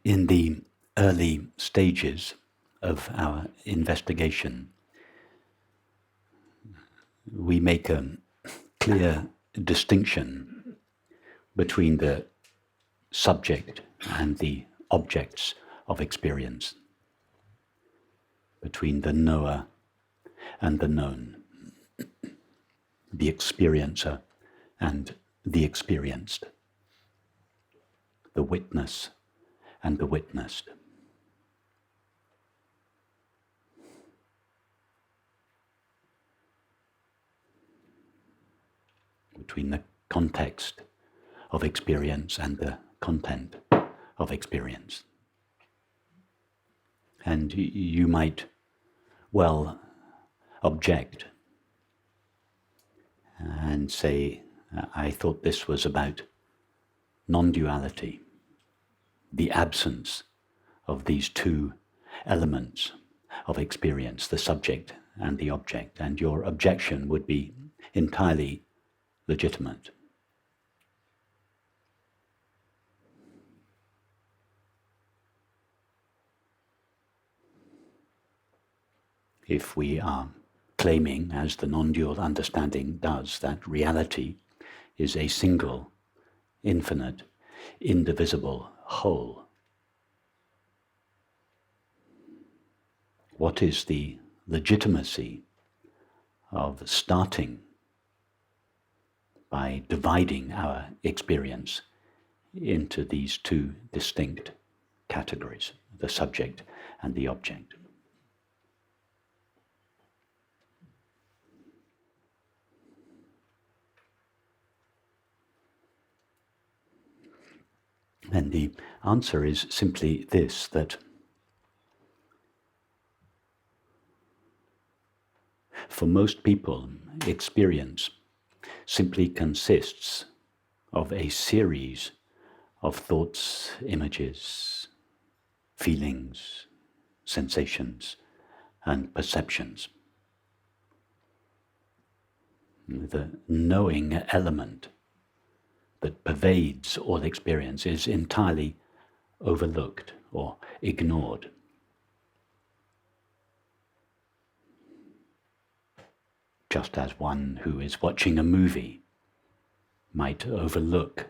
in the early stages of our investigation, we make a clear distinction between the subject and the objects of experience, between the knower and the known, the experiencer and the experienced, the witness and the witnessed. Between the context of experience and the content of experience. And you might well object and say, I thought this was about non-duality, the absence of these two elements of experience, the subject and the object, and your objection would be entirely legitimate. If we are claiming, as the non-dual understanding does, that reality is a single, infinite, indivisible whole, what is the legitimacy of starting by dividing our experience into these two distinct categories, the subject and the object? And the answer is simply this, that for most people, experience simply consists of a series of thoughts, images, feelings, sensations, and perceptions. The knowing element that pervades all experience is entirely overlooked or ignored. Just as one who is watching a movie might overlook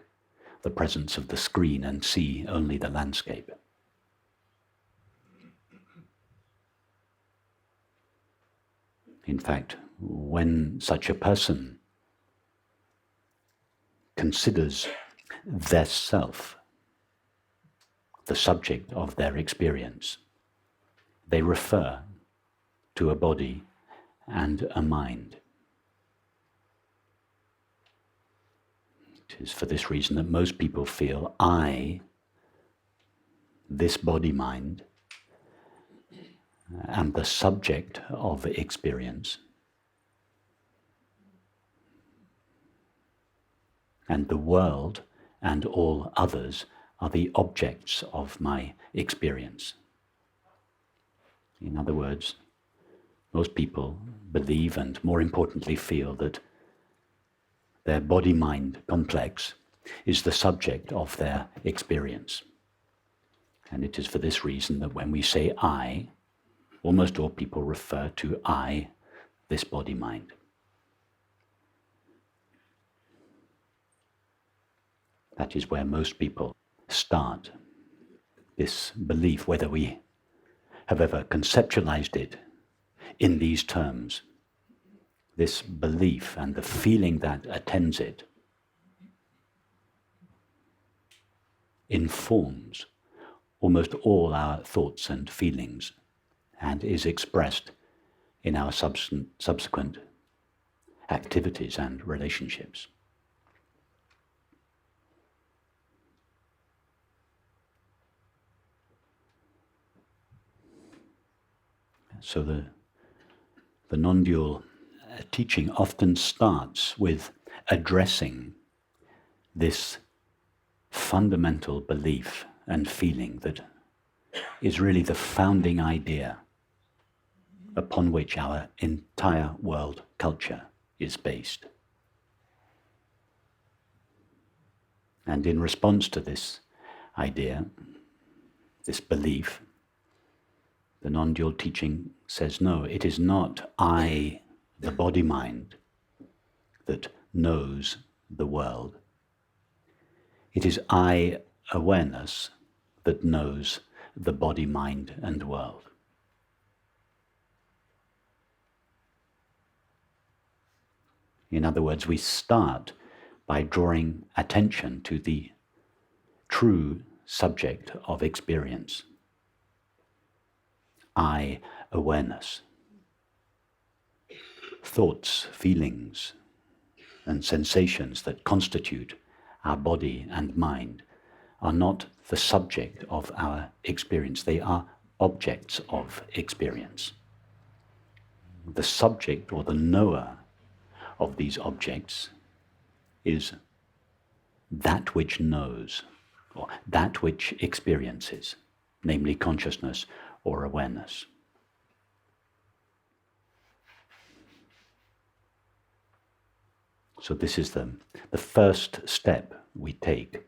the presence of the screen and see only the landscape. In fact, when such a person considers their self the subject of their experience, they refer to a body and a mind. It is for this reason that most people feel I, this body-mind, am the subject of experience, and the world and all others are the objects of my experience. In other words, most people believe, and more importantly feel, that their body-mind complex is the subject of their experience. And it is for this reason that when we say I, almost all people refer to I, this body-mind. That is where most people start this belief, whether we have ever conceptualized it in these terms. This belief and the feeling that attends it informs almost all our thoughts and feelings and is expressed in our subsequent activities and relationships. So the non-dual teaching often starts with addressing this fundamental belief and feeling that is really the founding idea upon which our entire world culture is based. And in response to this idea, this belief, the non-dual teaching says, no, it is not I, the body-mind, that knows the world. It is I, awareness, that knows the body, mind, and world. In other words, we start by drawing attention to the true subject of experience. I, awareness. Thoughts, feelings, and sensations that constitute our body and mind are not the subject of our experience. They are objects of experience. The subject or the knower of these objects is that which knows, or that which experiences, namely consciousness or awareness. So this is the first step we take.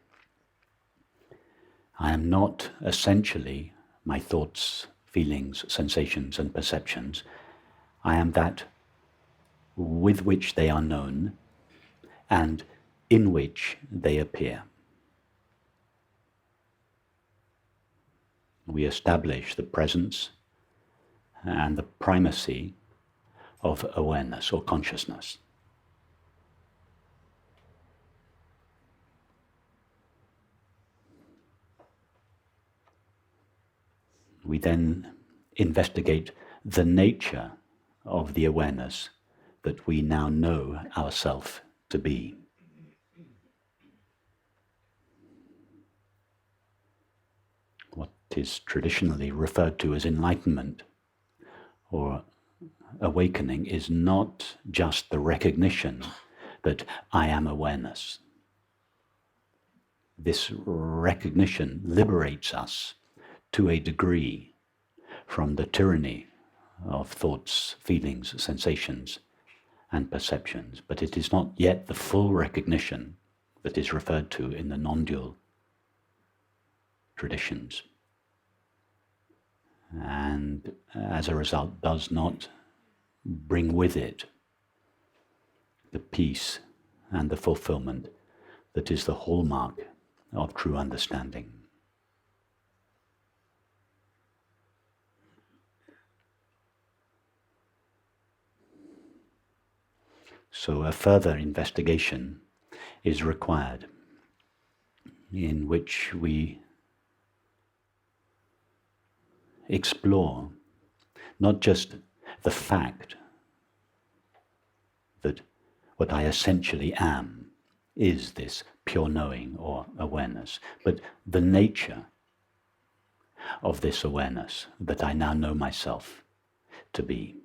I am not essentially my thoughts, feelings, sensations, and perceptions. I am that with which they are known and in which they appear. We establish the presence and the primacy of awareness or consciousness. We then investigate the nature of the awareness that we now know ourselves to be. What is traditionally referred to as enlightenment or awakening is not just the recognition that I am awareness. This recognition liberates us to a degree from the tyranny of thoughts, feelings, sensations, and perceptions, but it is not yet the full recognition that is referred to in the non-dual traditions, and as a result does not bring with it the peace and the fulfillment that is the hallmark of true understanding. So a further investigation is required, in which we explore not just the fact that what I essentially am is this pure knowing or awareness, but the nature of this awareness that I now know myself to be.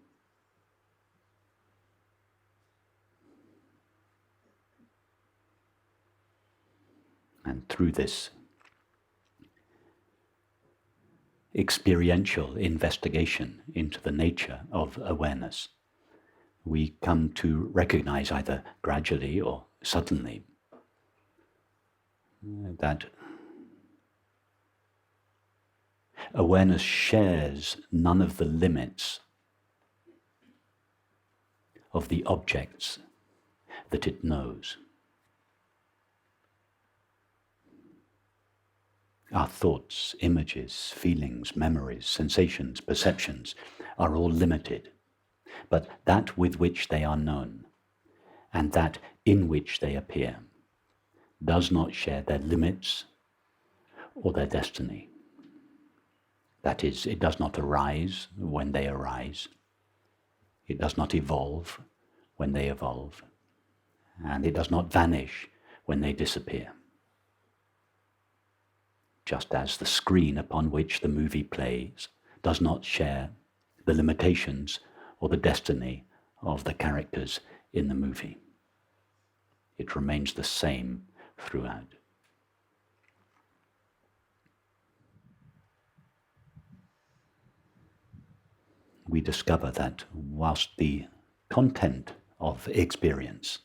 And through this experiential investigation into the nature of awareness, we come to recognize either gradually or suddenly that awareness shares none of the limits of the objects that it knows. Our thoughts, images, feelings, memories, sensations, perceptions are all limited, but that with which they are known and that in which they appear does not share their limits or their destiny. That is, it does not arise when they arise, it does not evolve when they evolve, and it does not vanish when they disappear. Just as the screen upon which the movie plays does not share the limitations or the destiny of the characters in the movie. It remains the same throughout. We discover that whilst the content of experience,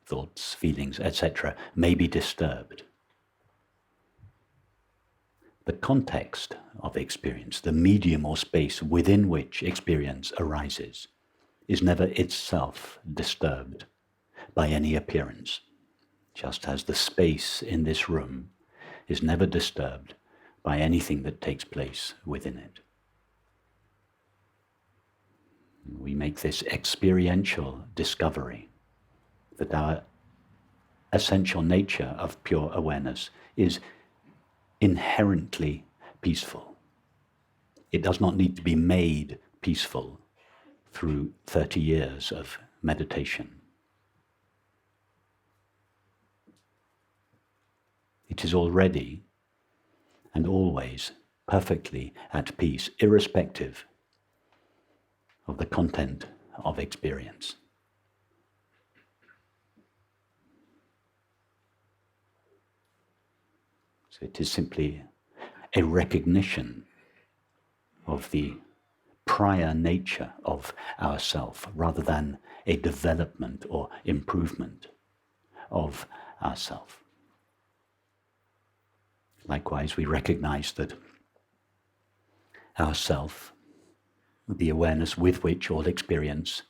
thoughts, feelings, etc., may be disturbed, the context of experience, the medium or space within which experience arises, is never itself disturbed by any appearance, just as the space in this room is never disturbed by anything that takes place within it. We make this experiential discovery that our essential nature of pure awareness is inherently peaceful. It does not need to be made peaceful through 30 years of meditation. It is already and always perfectly at peace, irrespective of the content of experience. So it is simply a recognition of the prior nature of ourself, rather than a development or improvement of ourself. Likewise, we recognize that ourself, the awareness with which all experience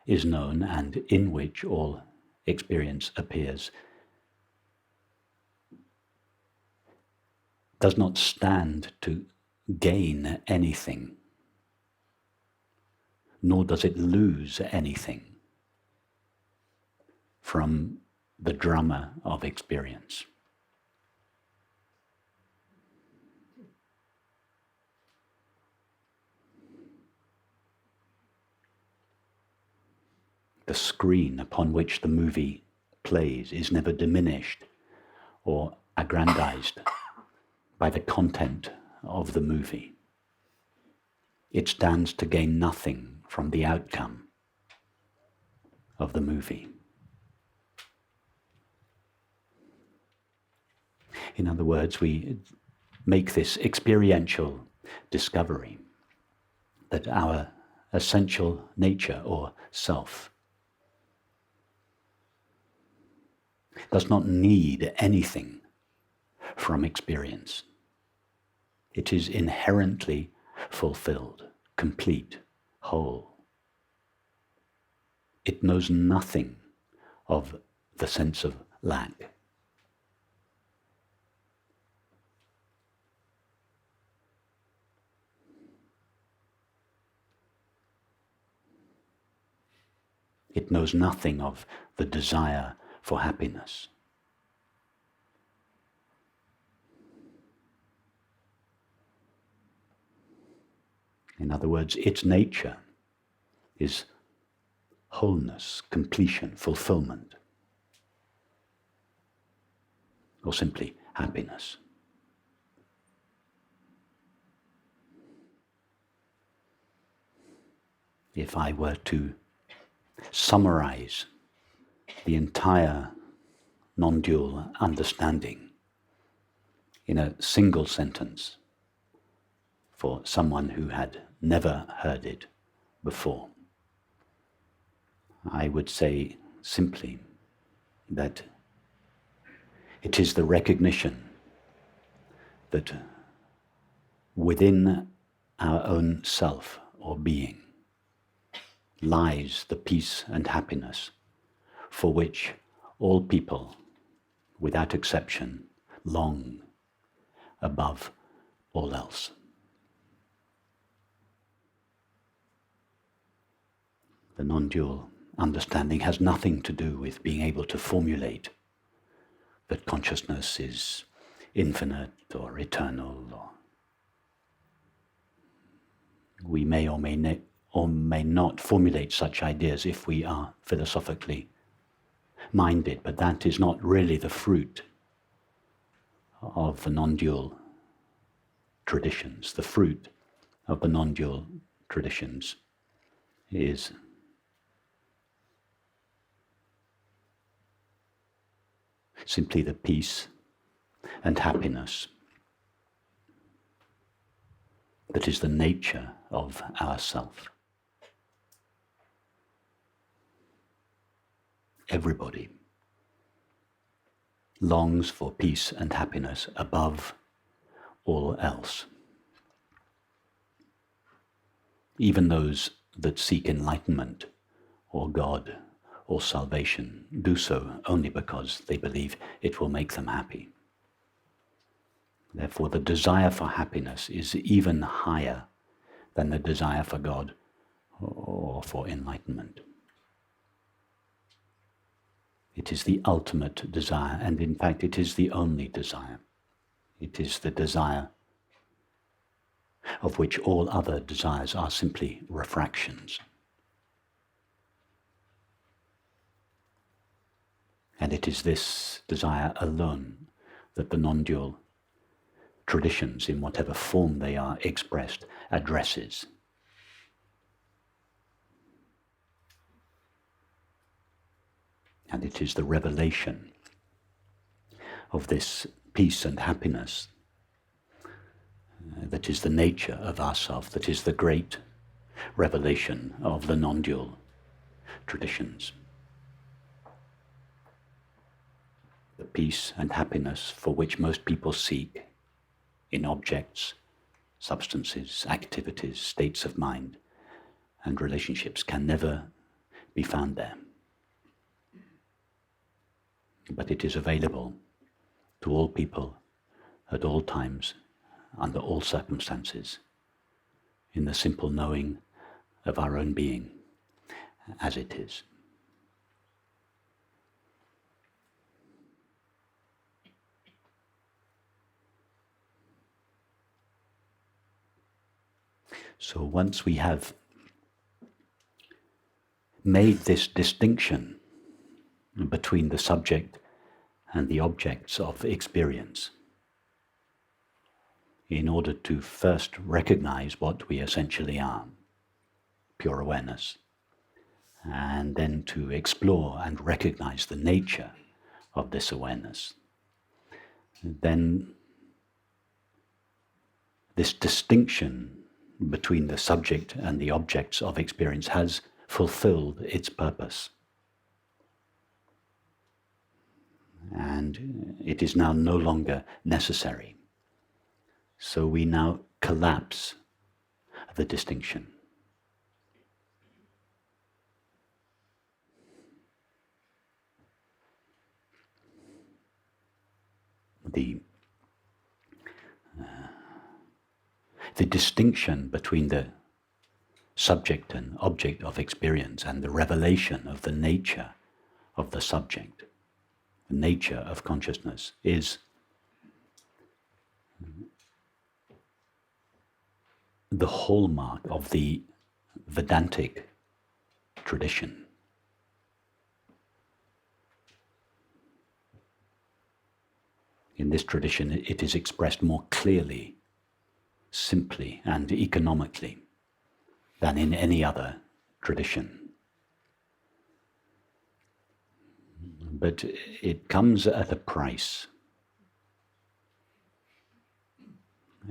is known and in which all experience appears, does not stand to gain anything, nor does it lose anything from the drama of experience. The screen upon which the movie plays is never diminished or aggrandized by the content of the movie. It stands to gain nothing from the outcome of the movie. In other words, we make this experiential discovery that our essential nature or self does not need anything from experience. It is inherently fulfilled, complete, whole. It knows nothing of the sense of lack. It knows nothing of the desire for happiness. In other words, its nature is wholeness, completion, fulfillment, or simply happiness. If I were to summarize the entire non-dual understanding in a single sentence for someone who had never heard it before, I would say simply that it is the recognition that within our own self or being lies the peace and happiness for which all people, without exception, long above all else. The non-dual understanding has nothing to do with being able to formulate that consciousness is infinite or eternal. Or we may or may not formulate such ideas if we are philosophically minded, but that is not really the fruit of the non-dual traditions. The fruit of the non-dual traditions is simply the peace and happiness that is the nature of our self. Everybody longs for peace and happiness above all else. Even those that seek enlightenment or God or salvation do so only because they believe it will make them happy. Therefore, the desire for happiness is even higher than the desire for God or for enlightenment. It is the ultimate desire, and in fact it is the only desire. It is the desire of which all other desires are simply refractions. And it is this desire alone that the non-dual traditions, in whatever form they are expressed, addresses. And it is the revelation of this peace and happiness that is the nature of ourself, that is the great revelation of the non-dual traditions. The peace and happiness for which most people seek in objects, substances, activities, states of mind, and relationships can never be found there. But it is available to all people at all times, under all circumstances, in the simple knowing of our own being as it is. So once we have made this distinction between the subject and the objects of experience, in order to first recognize what we essentially are, pure awareness, and then to explore and recognize the nature of this awareness, then this distinction between the subject and the objects of experience has fulfilled its purpose. And it is now no longer necessary. So we now collapse the distinction. The distinction between the subject and object of experience and the revelation of the nature of the subject, the nature of consciousness, is the hallmark of the Vedantic tradition. In this tradition, it is expressed more clearly, simply, and economically than in any other tradition. But it comes at a price.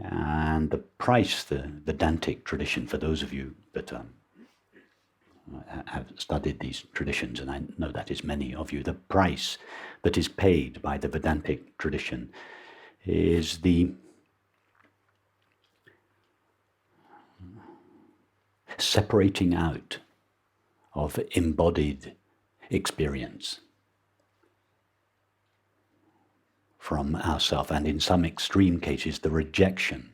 And the price, the Vedantic tradition, for those of you that have studied these traditions, and I know that is many of you, the price that is paid by the Vedantic tradition is the separating out of embodied experience from ourself, and in some extreme cases, the rejection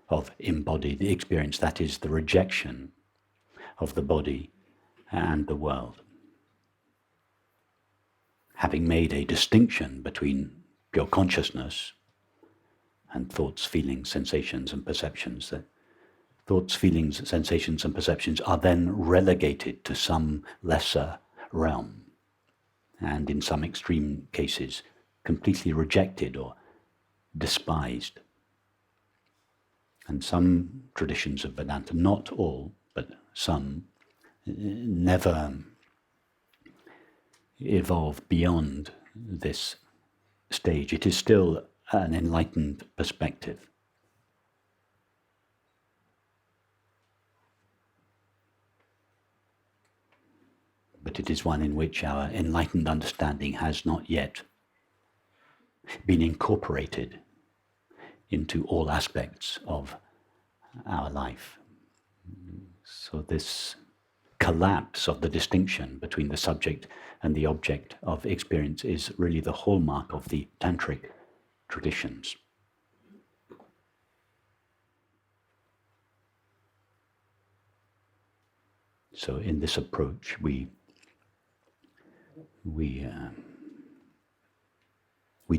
of embodied experience, that is, the rejection of the body and the world. Having made a distinction between pure consciousness and thoughts, feelings, sensations, and perceptions, that thoughts, feelings, sensations, and perceptions are then relegated to some lesser realm, and in some extreme cases, completely rejected or despised. And some traditions of Vedanta, not all, but some, never evolve beyond this stage. It is still an enlightened perspective. But it is one in which our enlightened understanding has not yet been incorporated into all aspects of our life. So this collapse of the distinction between the subject and the object of experience is really the hallmark of the tantric traditions. So in this approach, we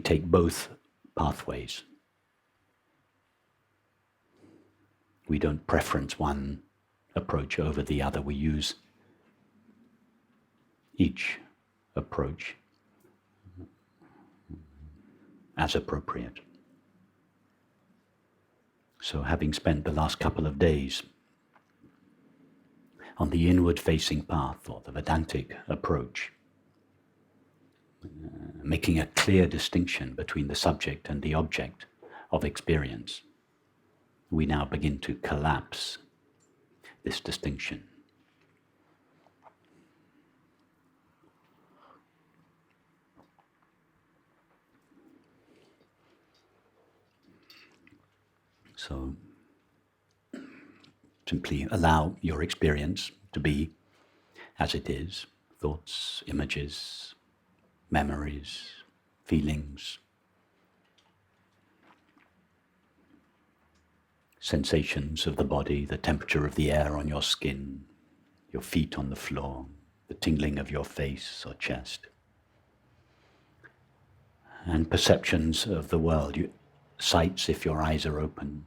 take both pathways. We don't preference one approach over the other. We use each approach as appropriate. So having spent the last couple of days on the inward-facing path, or the Vedantic approach, making a clear distinction between the subject and the object of experience, we now begin to collapse this distinction. So simply allow your experience to be as it is: thoughts, images, memories, feelings, sensations of the body, the temperature of the air on your skin, your feet on the floor, the tingling of your face or chest, and perceptions of the world, sights if your eyes are open,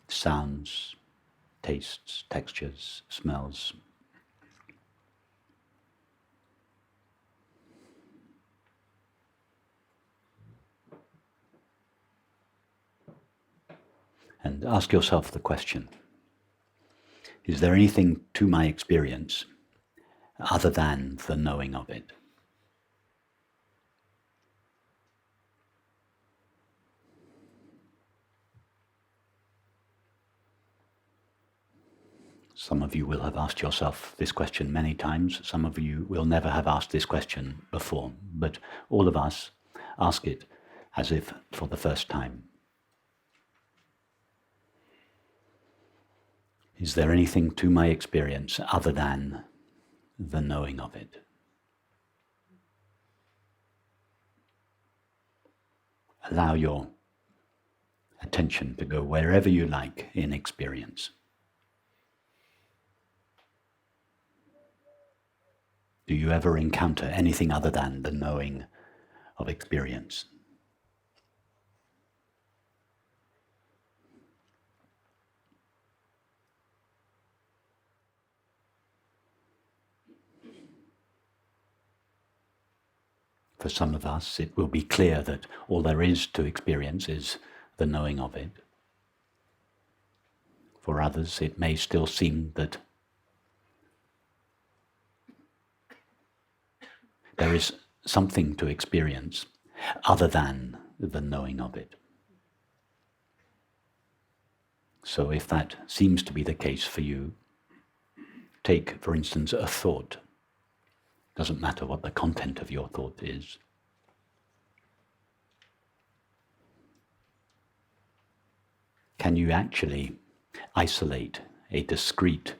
sounds, tastes, textures, smells. And ask yourself the question, is there anything to my experience other than the knowing of it? Some of you will have asked yourself this question many times. Some of you will never have asked this question before, but all of us ask it as if for the first time. Is there anything to my experience other than the knowing of it? Allow your attention to go wherever you like in experience. Do you ever encounter anything other than the knowing of experience? For some of us, it will be clear that all there is to experience is the knowing of it. For others, it may still seem that there is something to experience other than the knowing of it. So if that seems to be the case for you, take, for instance, a thought. Doesn't matter what the content of your thought is. Can you actually isolate a discrete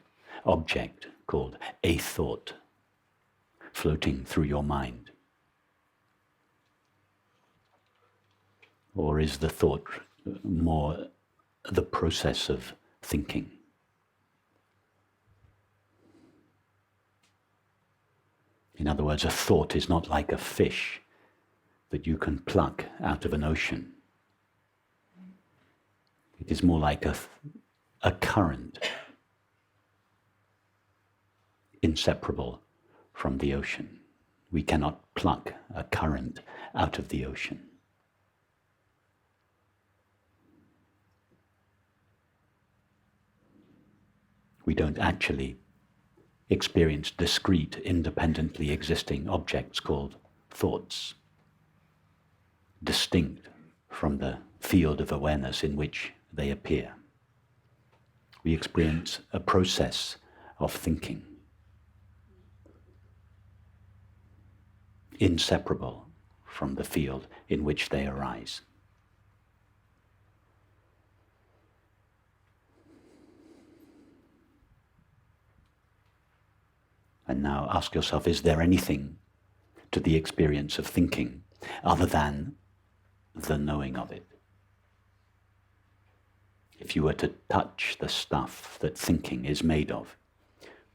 object called a thought floating through your mind? Or is the thought more the process of thinking? In other words, a thought is not like a fish that you can pluck out of an ocean. It is more like a current, inseparable from the ocean. We cannot pluck a current out of the ocean. We don't actually experience discrete, independently existing objects called thoughts, distinct from the field of awareness in which they appear. We experience a process of thinking, inseparable from the field in which they arise. And now ask yourself, is there anything to the experience of thinking other than the knowing of it? If you were to touch the stuff that thinking is made of,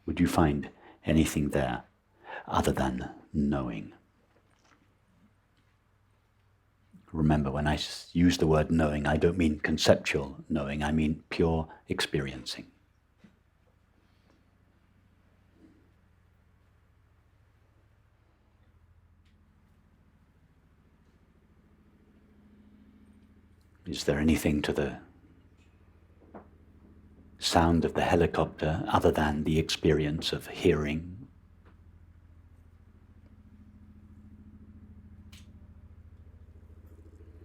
would you find anything there other than knowing? Remember, when I use the word knowing, I don't mean conceptual knowing, I mean pure experiencing. Is there anything to the sound of the helicopter other than the experience of hearing?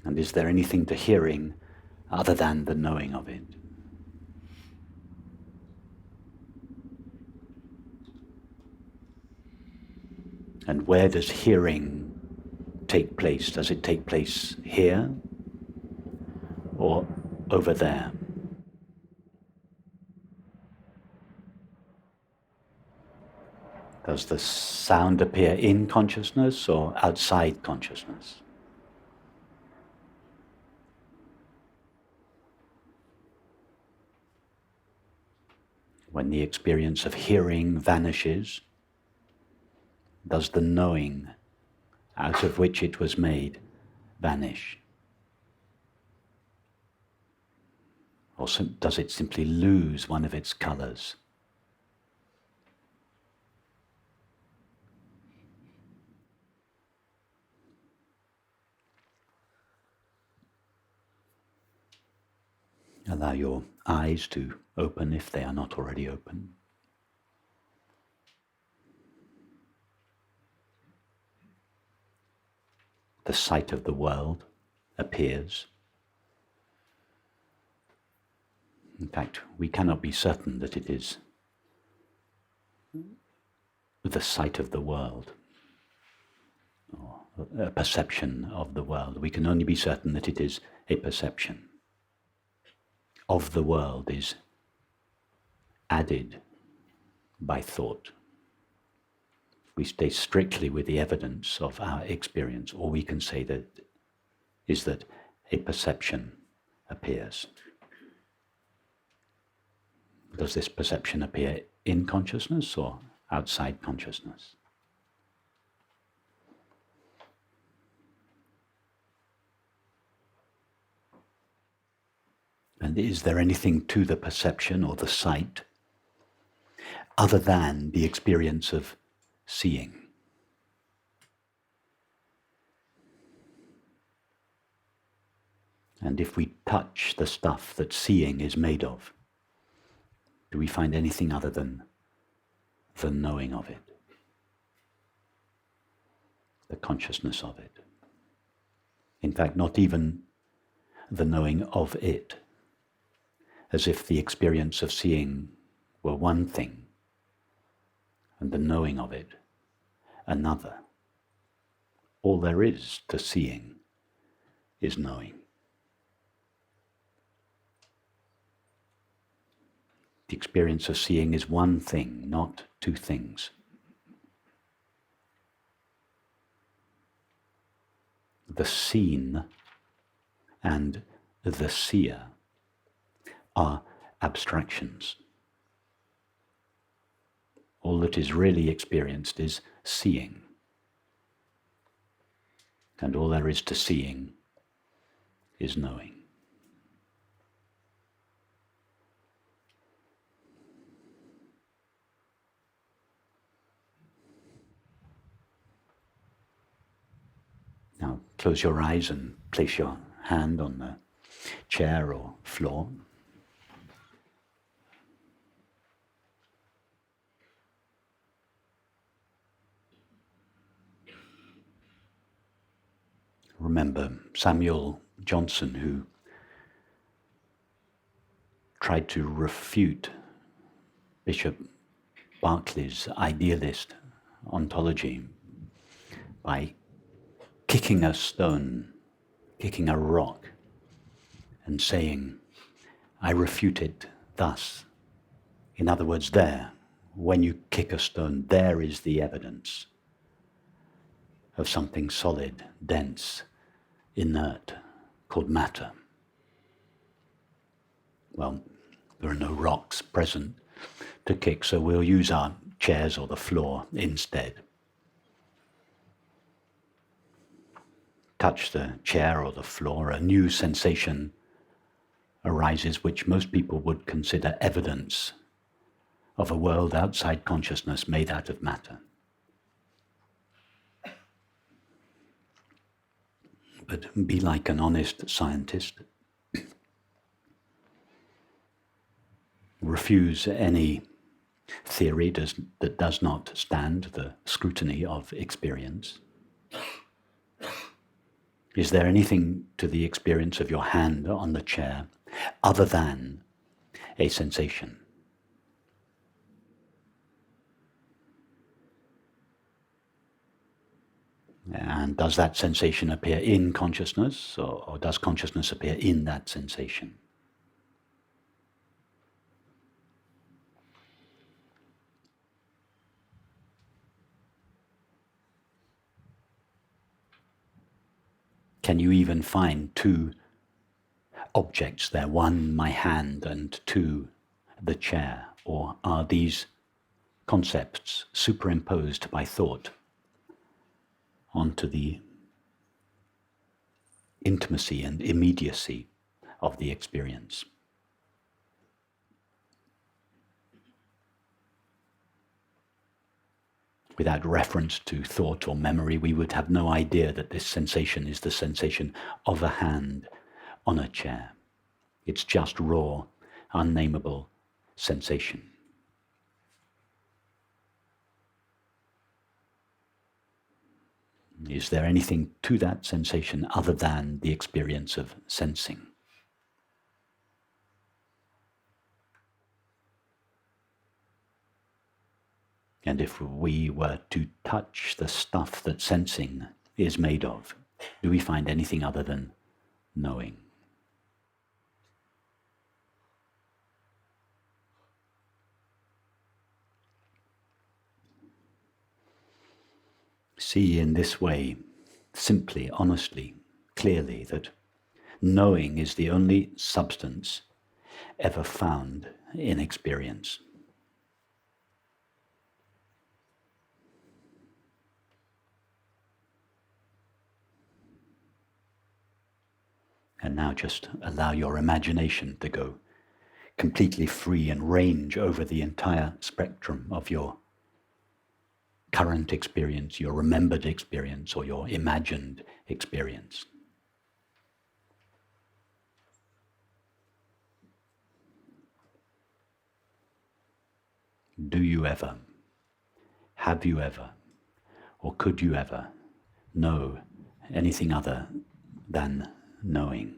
And is there anything to hearing other than the knowing of it? And where does hearing take place? Does it take place here or over there? Does the sound appear in consciousness or outside consciousness? When the experience of hearing vanishes, does the knowing out of which it was made vanish? Or does it simply lose one of its colors? Allow your eyes to open if they are not already open. The sight of the world appears. In fact, we cannot be certain that it is the sight of the world, or a perception of the world. We can only be certain that it is a perception. Of the world is added by thought. We stay strictly with the evidence of our experience. All we can say that is that a perception appears. Does this perception appear in consciousness or outside consciousness? And is there anything to the perception or the sight other than the experience of seeing? And if we touch the stuff that seeing is made of, do we find anything other than the knowing of it, the consciousness of it? In fact, not even the knowing of it, as if the experience of seeing were one thing and the knowing of it another. All there is to seeing is knowing. The experience of seeing is one thing, not two things. The seen and the seer are abstractions. All that is really experienced is seeing. And all there is to seeing is knowing. Now close your eyes and place your hand on the chair or floor. Remember Samuel Johnson, who tried to refute Bishop Berkeley's idealist ontology by kicking a stone, kicking a rock, and saying, I refute it thus. In other words, there, when you kick a stone, there is the evidence of something solid, dense, inert, called matter. Well, there are no rocks present to kick, so we'll use our chairs or the floor instead. Touch the chair or the floor, a new sensation arises which most people would consider evidence of a world outside consciousness made out of matter. But be like an honest scientist. Refuse any theory that does not stand the scrutiny of experience. Is there anything to the experience of your hand on the chair other than a sensation? And does that sensation appear in consciousness, or does consciousness appear in that sensation? Can you even find two objects there, one my hand and two the chair? Or are these concepts superimposed by thought onto the intimacy and immediacy of the experience? Without reference to thought or memory, we would have no idea that this sensation is the sensation of a hand on a chair. It's just raw, unnameable sensation. Is there anything to that sensation other than the experience of sensing? And if we were to touch the stuff that sensing is made of, do we find anything other than knowing? See in this way, simply, honestly, clearly, that knowing is the only substance ever found in experience. And now just allow your imagination to go completely free and range over the entire spectrum of your current experience, your remembered experience, or your imagined experience. Do you ever, have you ever, or could you ever know anything other than knowing?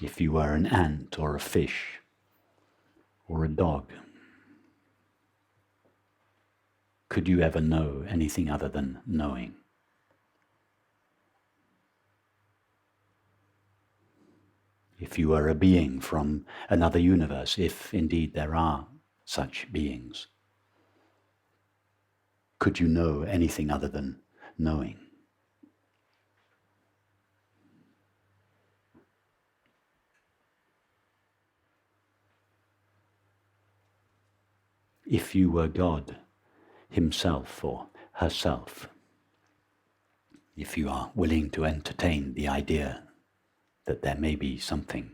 If you were an ant or a fish or a dog, could you ever know anything other than knowing? If you were a being from another universe, if indeed there are such beings, could you know anything other than knowing? If you were God himself or herself, if you are willing to entertain the idea that there may be something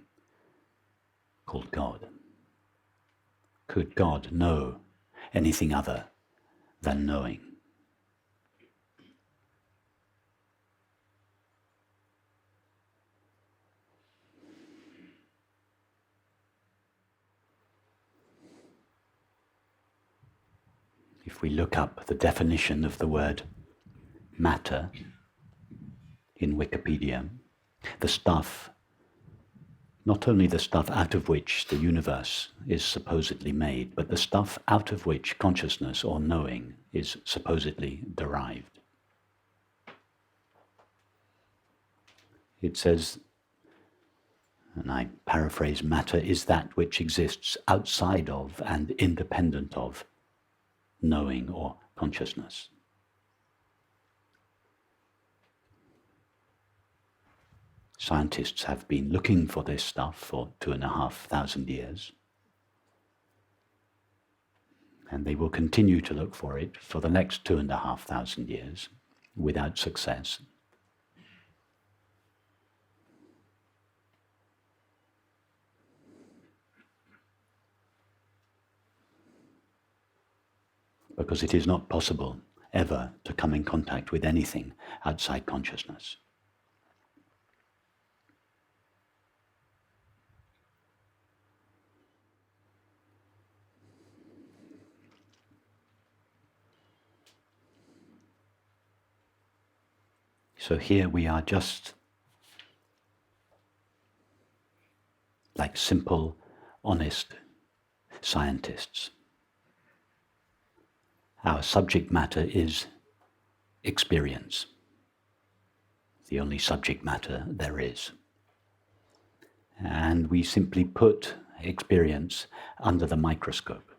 called God, could God know anything other than knowing? If we look up the definition of the word matter in Wikipedia, The stuff, not only the stuff out of which the universe is supposedly made, but the stuff out of which consciousness or knowing is supposedly derived. It says, and I paraphrase, matter is that which exists outside of and independent of knowing or consciousness. Scientists have been looking for this stuff for 2,500 years, and they will continue to look for it for the next 2,500 years without success. Because it is not possible ever to come in contact with anything outside consciousness. So here we are just like simple, honest scientists. Our subject matter is experience, the only subject matter there is. And we simply put experience under the microscope.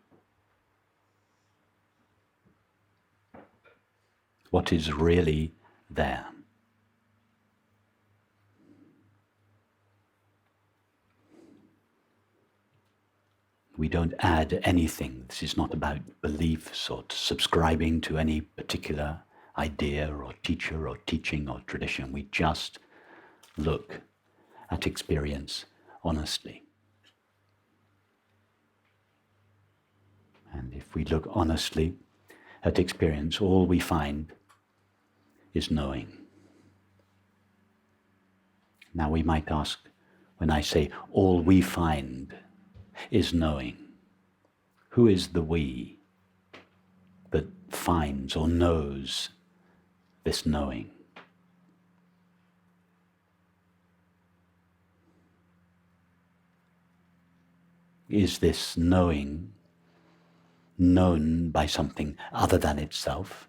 What is really there? We don't add anything. This is not about beliefs or subscribing to any particular idea or teacher or teaching or tradition. We just look at experience honestly. And if we look honestly at experience, all we find is knowing. Now we might ask, when I say all we find is knowing, who is the we that finds or knows this knowing? Is this knowing known by something other than itself?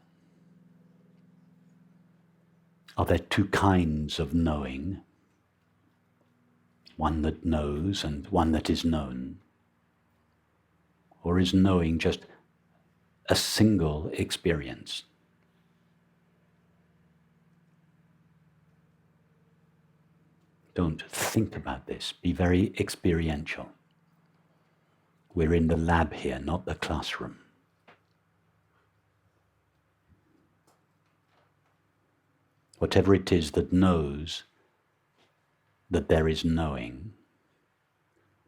Are there two kinds of knowing? One that knows and one that is known? Or is knowing just a single experience? Don't think about this. Be very experiential. We're in the lab here, not the classroom. Whatever it is that knows that there is knowing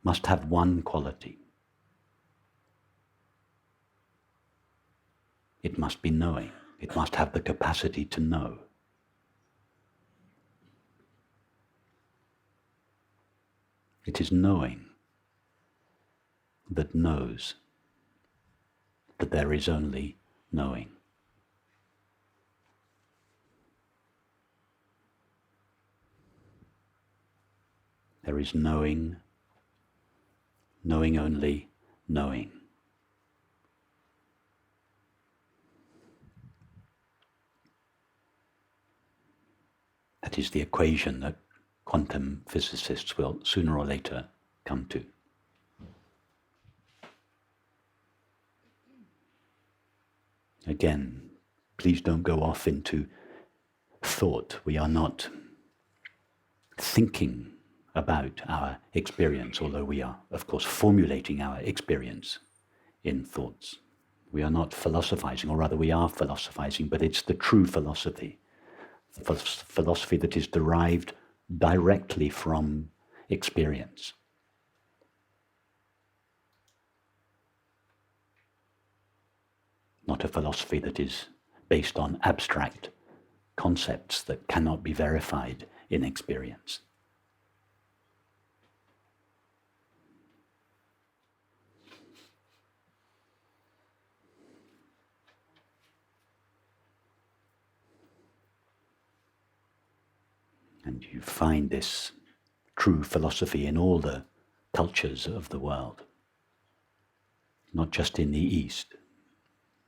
must have one quality. It must be knowing. It must have the capacity to know. It is knowing that knows that there is only knowing. There is knowing, knowing only, knowing. That is the equation that quantum physicists will sooner or later come to. Again, please don't go off into thought. We are not thinking about our experience, although we are, of course, formulating our experience in thoughts. We are not philosophizing, or rather we are philosophizing, but it's the true philosophy. Philosophy that is derived directly from experience. Not a philosophy that is based on abstract concepts that cannot be verified in experience. And You find this true philosophy in all the cultures of the world, not just in the East.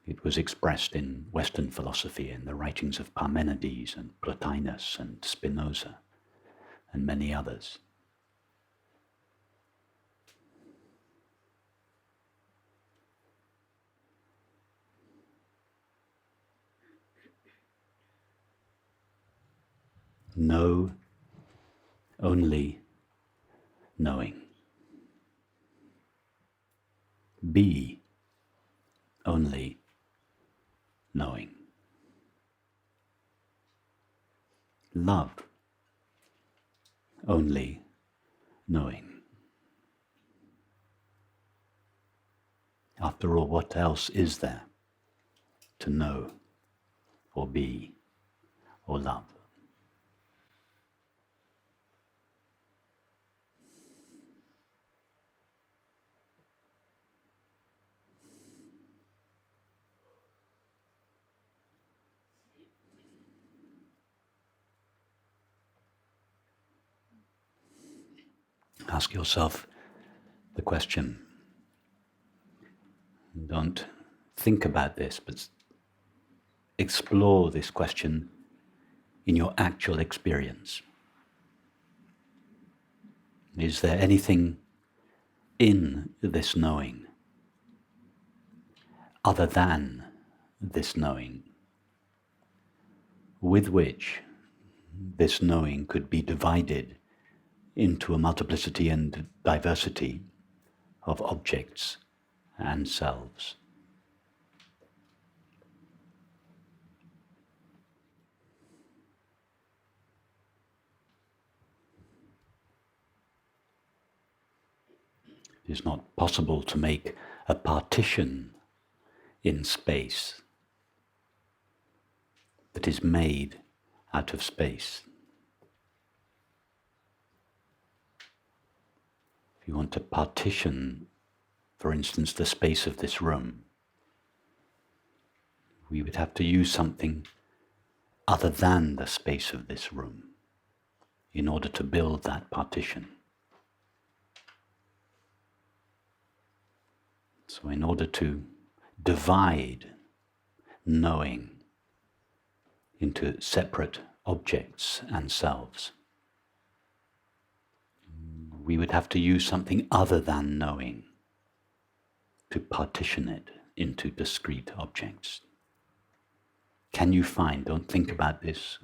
It was expressed in Western philosophy in the writings of Parmenides and Plotinus and Spinoza and many others. Know only knowing. Be only knowing. Love only knowing. After all, what else is there to know or be or love? Ask yourself the question. Don't think about this, but explore this question in your actual experience. Is there anything in this knowing other than this knowing with which this knowing could be divided into a multiplicity and diversity of objects and selves? It is not possible to make a partition in space that is made out of space. If you want to partition, for instance, the space of this room, we would have to use something other than the space of this room in order to build that partition. So in order to divide knowing into separate objects and selves, we would have to use something other than knowing to partition it into discrete objects. Can you find, don't think about this,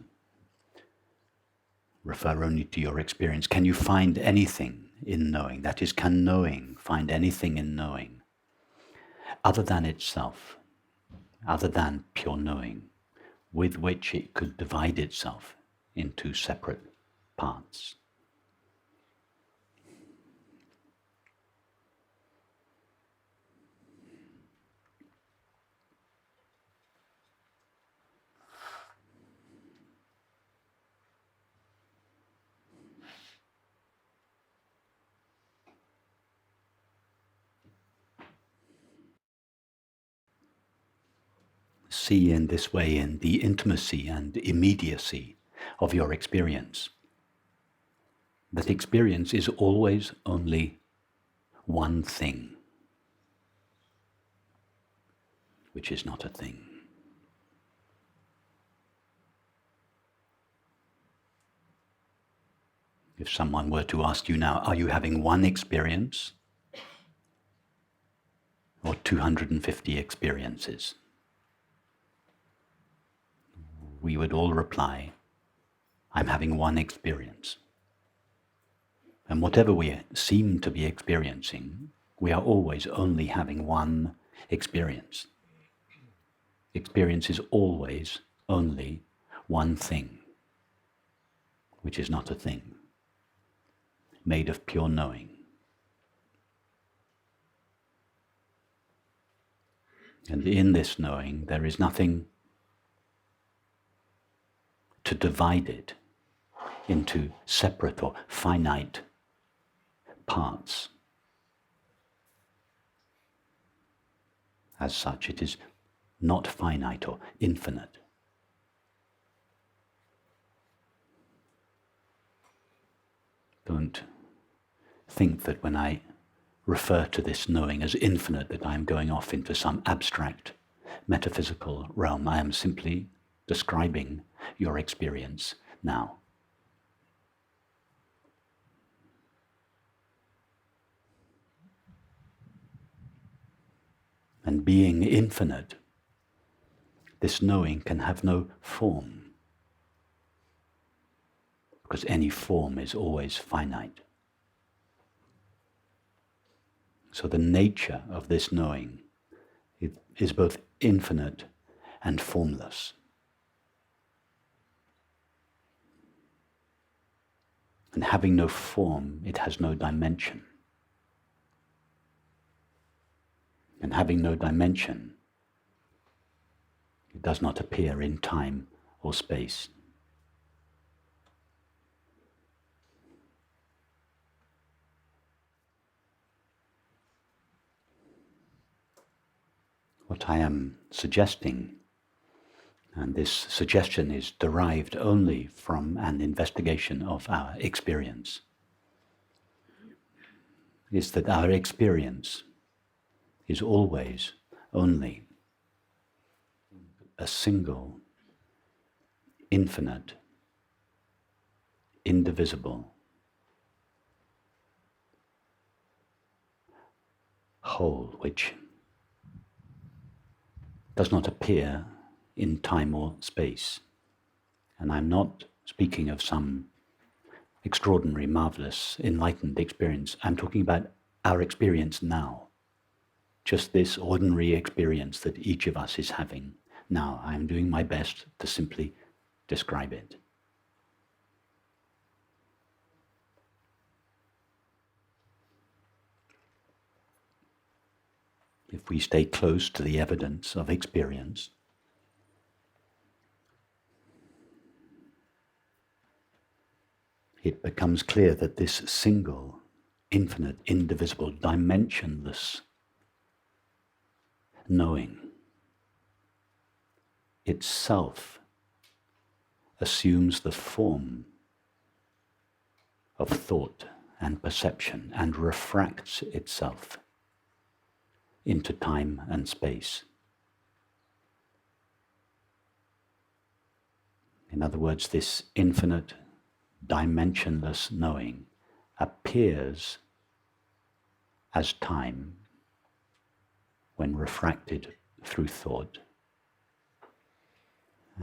refer only to your experience, can you find anything in knowing? That is, can knowing find anything in knowing other than itself, other than pure knowing, with which it could divide itself into separate parts? See in this way, in the intimacy and immediacy of your experience, that experience is always only one thing, which is not a thing. If someone were to ask you now, are you having one experience or 250 experiences? We would all reply, I'm having one experience. And whatever we seem to be experiencing, we are always only having one experience. Experience is always only one thing, which is not a thing, made of pure knowing. And in this knowing, there is nothing to divide it into separate or finite parts. As such, it is not finite or infinite. Don't think that when I refer to this knowing as infinite that I am going off into some abstract metaphysical realm. I am simply describing your experience now. And being infinite, this knowing can have no form, because any form is always finite. So the nature of this knowing is both infinite and formless. And having no form, it has no dimension. And having no dimension, it does not appear in time or space. What I am suggesting, and this suggestion is derived only from an investigation of our experience, is that our experience is always only a single, infinite, indivisible, whole, which does not appear in time or space. And I'm not speaking of some extraordinary, marvelous, enlightened experience. I'm talking about our experience now. Just this ordinary experience that each of us is having now. I'm doing my best to simply describe it. If we stay close to the evidence of experience, it becomes clear that this single, infinite, indivisible, dimensionless knowing itself assumes the form of thought and perception and refracts itself into time and space. In other words, this infinite, dimensionless knowing appears as time when refracted through thought,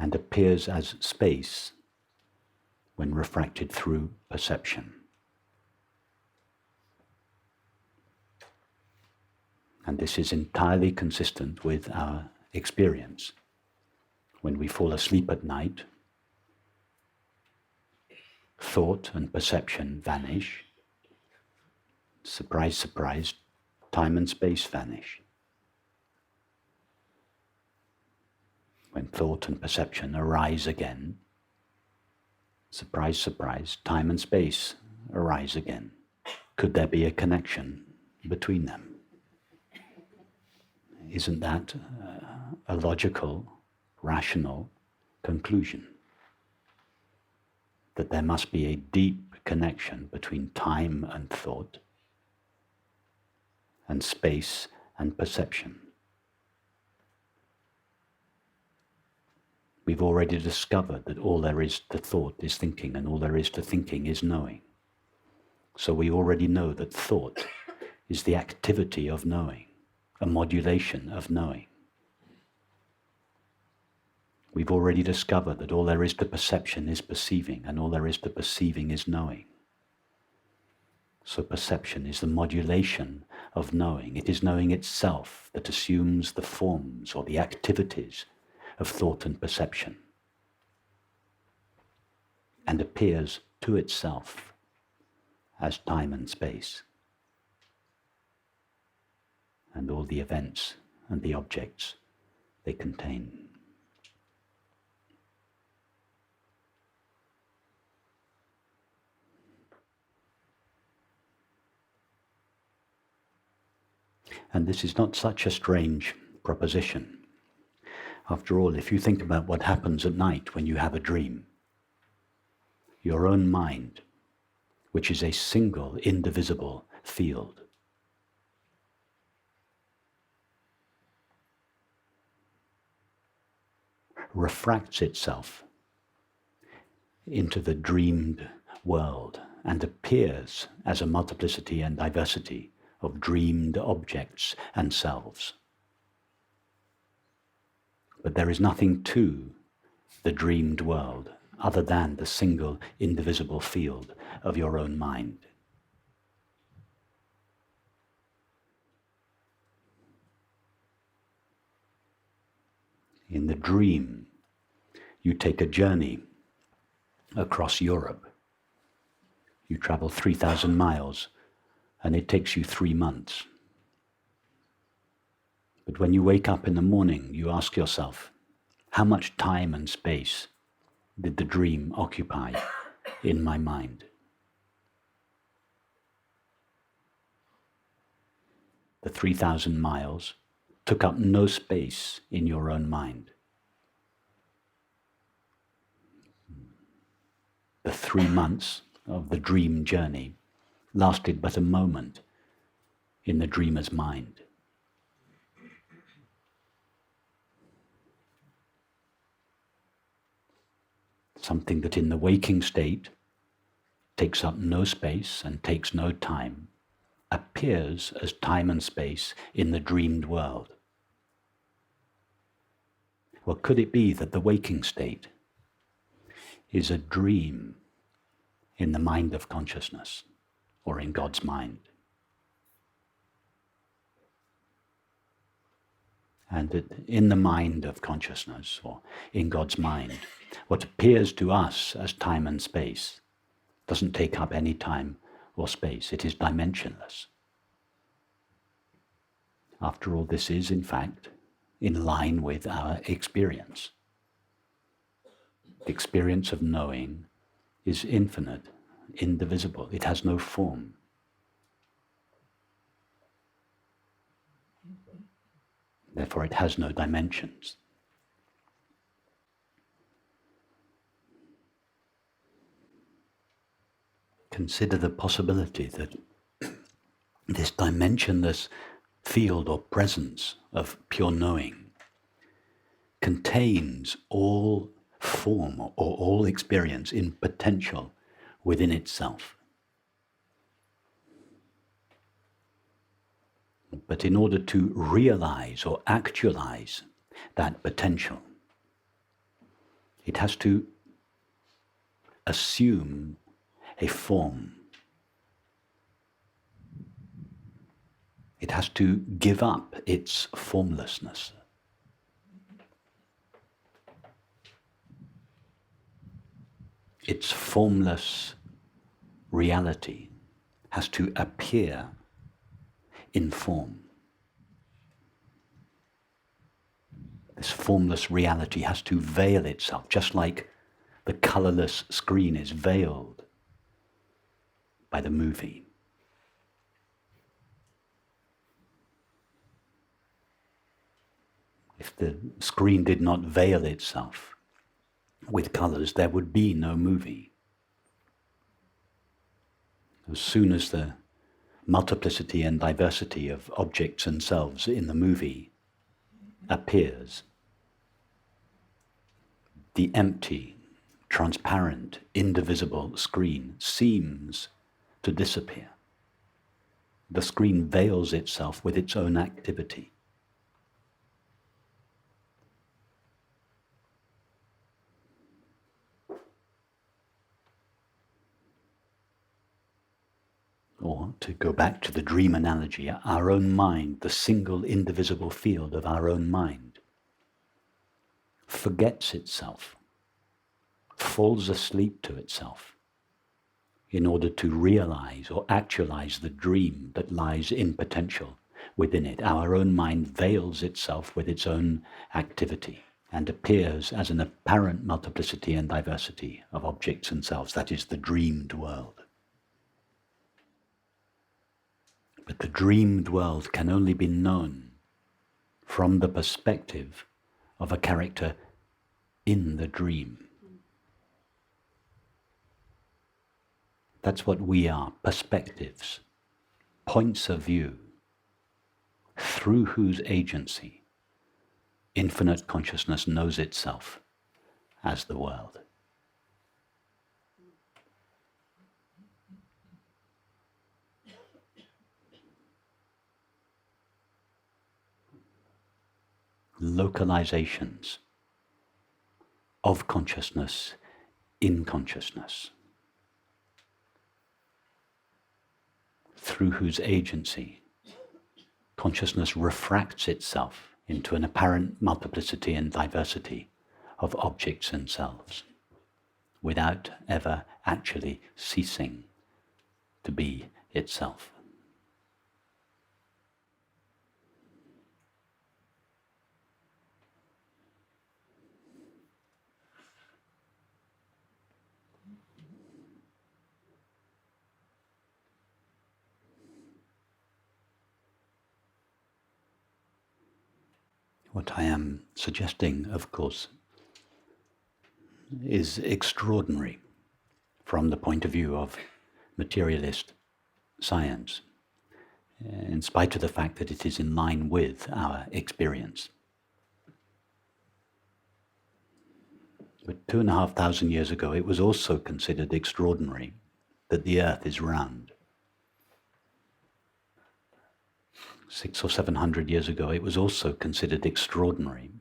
and appears as space when refracted through perception. And this is entirely consistent with our experience. When we fall asleep at night, thought and perception vanish. Surprise, surprise, time and space vanish. When thought and perception arise again, surprise, surprise, time and space arise again. Could there be a connection between them? Isn't that a logical, rational conclusion? That there must be a deep connection between time and thought, and space and perception. We've already discovered that all there is to thought is thinking, and all there is to thinking is knowing. So we already know that thought is the activity of knowing, a modulation of knowing. We've already discovered that all there is to perception is perceiving, and all there is to perceiving is knowing. So perception is the modulation of knowing. It is knowing itself that assumes the forms or the activities of thought and perception, and appears to itself as time and space, and all the events and the objects they contain. And this is not such a strange proposition. After all, if you think about what happens at night when you have a dream, your own mind which is a single, indivisible field. Refracts itself into the dreamed world and appears as a multiplicity and diversity of dreamed objects and selves. But there is nothing to the dreamed world other than the single indivisible field of your own mind. In the dream, you take a journey across Europe. You travel 3,000 miles and it takes you 3 months. But when you wake up in the morning, you ask yourself, how much time and space did the dream occupy in my mind? The 3,000 miles took up no space in your own mind. The 3 months of the dream journey lasted but a moment in the dreamer's mind. Something that in the waking state takes up no space and takes no time appears as time and space in the dreamed world. Well, could it be that the waking state is a dream in the mind of consciousness, or in God's mind? And that in the mind of consciousness, or in God's mind, what appears to us as time and space doesn't take up any time or space. It is dimensionless. After all, this is, in fact, in line with our experience. The experience of knowing is infinite, indivisible. It has no form. Therefore, it has no dimensions. Consider the possibility that this dimensionless field or presence of pure knowing contains all form or all experience in potential within itself. But in order to realize or actualize that potential, it has to assume a form. It has to give up its formlessness. Its formless reality has to appear in form. This formless reality has to veil itself, just like the colorless screen is veiled by the movie. If the screen did not veil itself with colors, there would be no movie. As soon as the multiplicity and diversity of objects and selves in the movie appears, the empty, transparent, indivisible screen seems to disappear. The screen veils itself with its own activity. Or, to go back to the dream analogy, our own mind, the single indivisible field of our own mind, forgets itself, falls asleep to itself, in order to realize or actualize the dream that lies in potential within it. Our own mind veils itself with its own activity and appears as an apparent multiplicity and diversity of objects and selves. That is the dreamed world. But the dreamed world can only be known from the perspective of a character in the dream. That's what we are, perspectives, points of view, through whose agency infinite consciousness knows itself as the world. Localizations of consciousness in consciousness, through whose agency consciousness refracts itself into an apparent multiplicity and diversity of objects and selves, without ever actually ceasing to be itself. What I am suggesting, of course, is extraordinary from the point of view of materialist science, in spite of the fact that it is in line with our experience. But 2,500 years ago, it was also considered extraordinary that the earth is round. 600 or 700 years ago, it was also considered extraordinary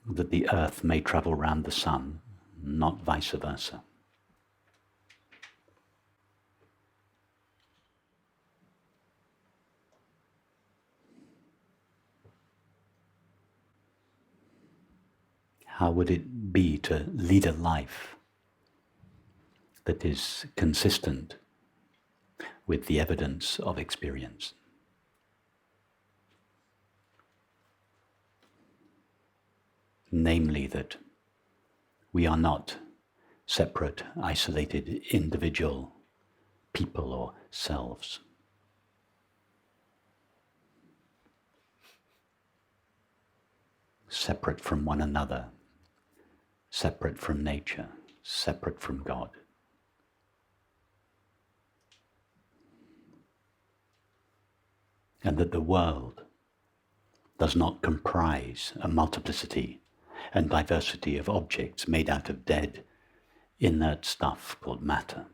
that the earth may travel round the sun, not vice versa. How would it be to lead a life that is consistent with the evidence of experience? Namely, that we are not separate, isolated, individual people or selves. Separate from one another, separate from nature, separate from God. And that the world does not comprise a multiplicity and diversity of objects made out of dead, inert stuff called matter.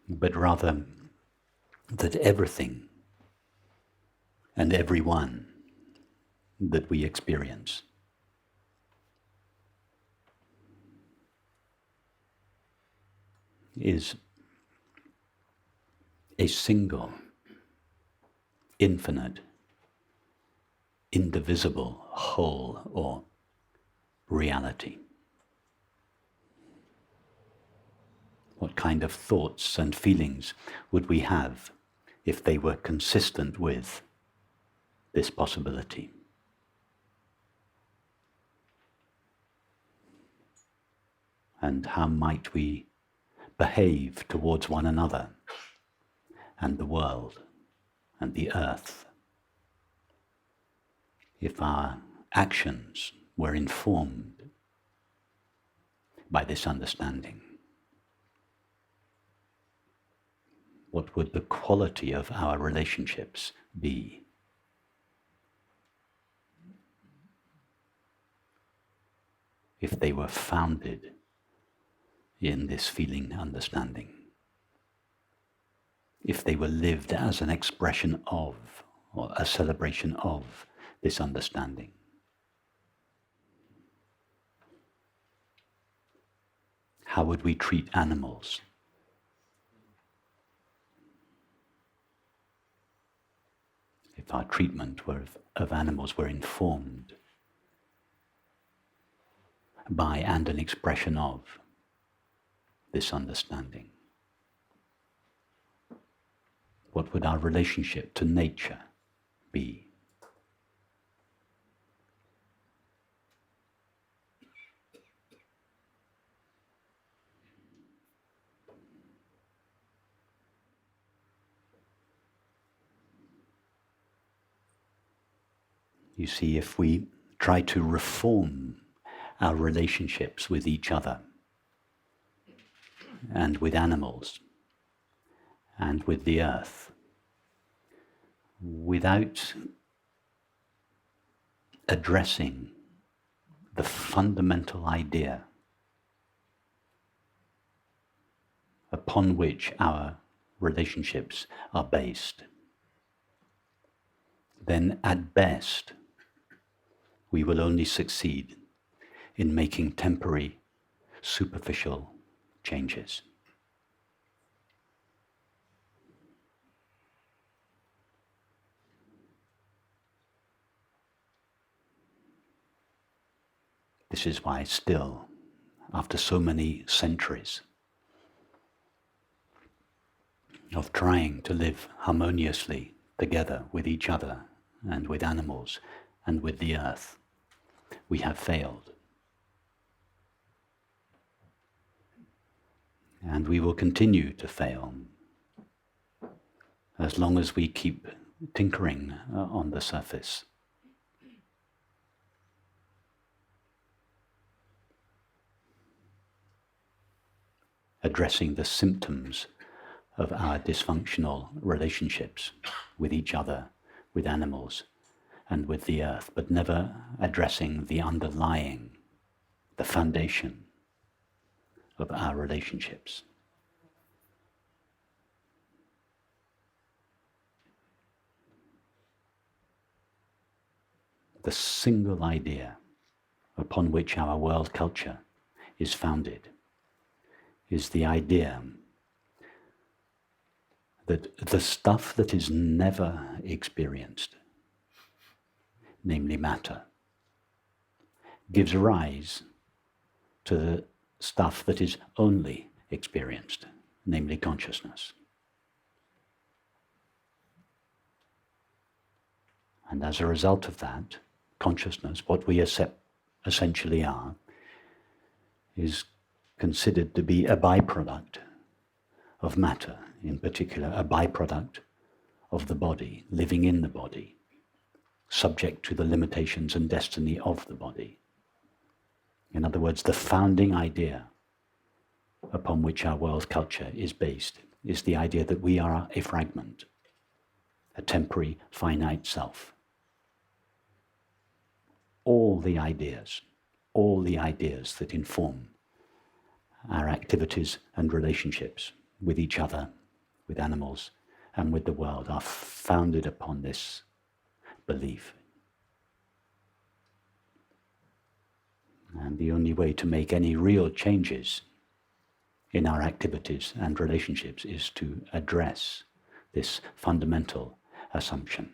But rather that everything and everyone that we experience is a single, infinite, indivisible whole or reality. What kind of thoughts and feelings would we have if they were consistent with this possibility? And how might we behave towards one another and the world and the earth if our actions were informed by this understanding? What would the quality of our relationships be? If they were founded in this feeling understanding, if they were lived as an expression of, or a celebration of, this understanding. How would we treat animals? If our treatment of animals were informed by and an expression of this understanding? What would our relationship to nature be? You see, if we try to reform our relationships with each other and with animals and with the earth, without addressing the fundamental idea upon which our relationships are based, then at best we will only succeed in making temporary, superficial changes. This is why still, after so many centuries of trying to live harmoniously together with each other and with animals and with the earth, we have failed. And we will continue to fail as long as we keep tinkering on the surface. Addressing the symptoms of our dysfunctional relationships with each other, with animals, and with the earth, but never addressing the underlying, the foundation of our relationships. The single idea upon which our world culture is founded is the idea that the stuff that is never experienced, namely matter, gives rise to the stuff that is only experienced, namely consciousness. And as a result of that, consciousness, what we essentially are, is considered to be a byproduct of matter, in particular a byproduct of the body, living in the body, subject to the limitations and destiny of the body. In other words, the founding idea upon which our world culture is based is the idea that we are a fragment, a temporary, finite self. All the ideas that inform our activities and relationships with each other, with animals, and with the world are founded upon this belief. And the only way to make any real changes in our activities and relationships is to address this fundamental assumption,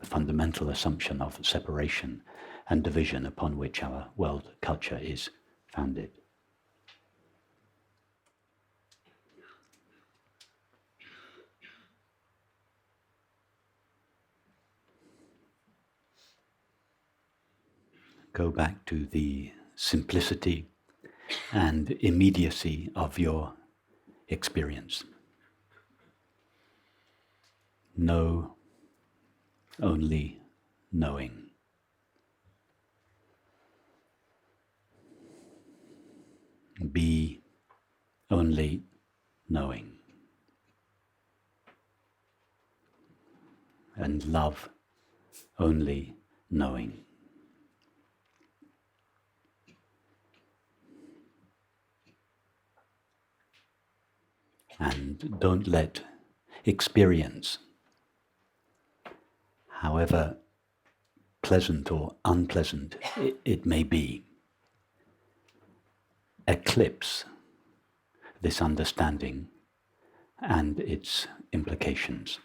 the fundamental assumption of separation and division upon which our world culture is founded. Go back to the simplicity and immediacy of your experience. Know only knowing. Be only knowing. And love only knowing. And don't let experience, however pleasant or unpleasant it may be, eclipse this understanding and its implications.